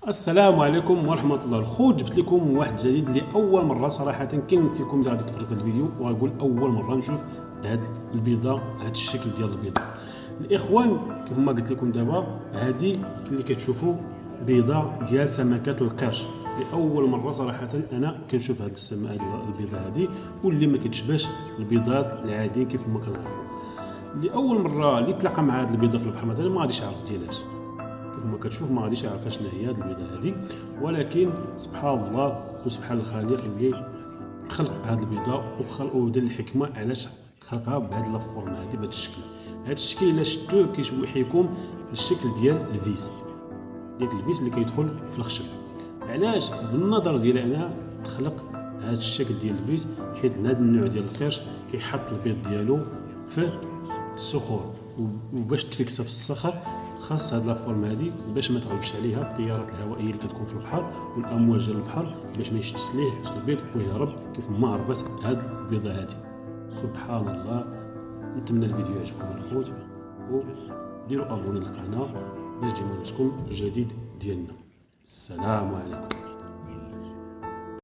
السلام عليكم ورحمة الله. الخوت جبت لكم واحد جديد لأول مرة صراحة. كاين فيكم اللي غادي تفرجوا في الفيديو وغايقول أول مرة نشوف هاد البيضة، هاد الشكل ديال البيضة. الإخوان كيف ما قلت لكم دابا، هادي اللي كتشوفوا بيضة ديال سمكة القرش. لأول مرة صراحة أنا كنشوف هاد البيضة هادي، واللي ما كتشبهش البيضات العاديين كيف ما كتعرفوا. لأول مرة اللي تلاقى مع هاد البيضة في البحر مثلا ما غاديش يعرف ديالاش، كيف ما كتشوف ما غاديش يعرف شنو هي هذه البيضه هذه. ولكن سبحان الله وسبحان الخالق اللي خلق هذه البيضه ودار الحكمه علاش خلقها بهذه الفورم هذه، بهذا الشكل. هذا الشكل الا شفتوه كيشوحيكم الشكل ديال الفيس، ديك الفيس اللي كيدخل في الخشب. علاش بالنظر ديالي انا تخلق هذا الشكل ديال الفيس؟ حيت هذا النوع ديال القرش كيحط البيض ديالو في الصخور، وباش تفيكسها في الصخر خاص هاد لافورم هادي باش ما تغلبش عليها التيارات الهوائيه اللي كتكون في البحر والامواج ديال البحر، باش ما يشتش ليه البيض ويهرب كيف ما هربت هاد البيضه هادي. سبحان الله. نتمنى الفيديو يعجبكم الخوت، وديروا ابوني للقناه باش ديما يوصلكم الجديد ديالنا. السلام عليكم.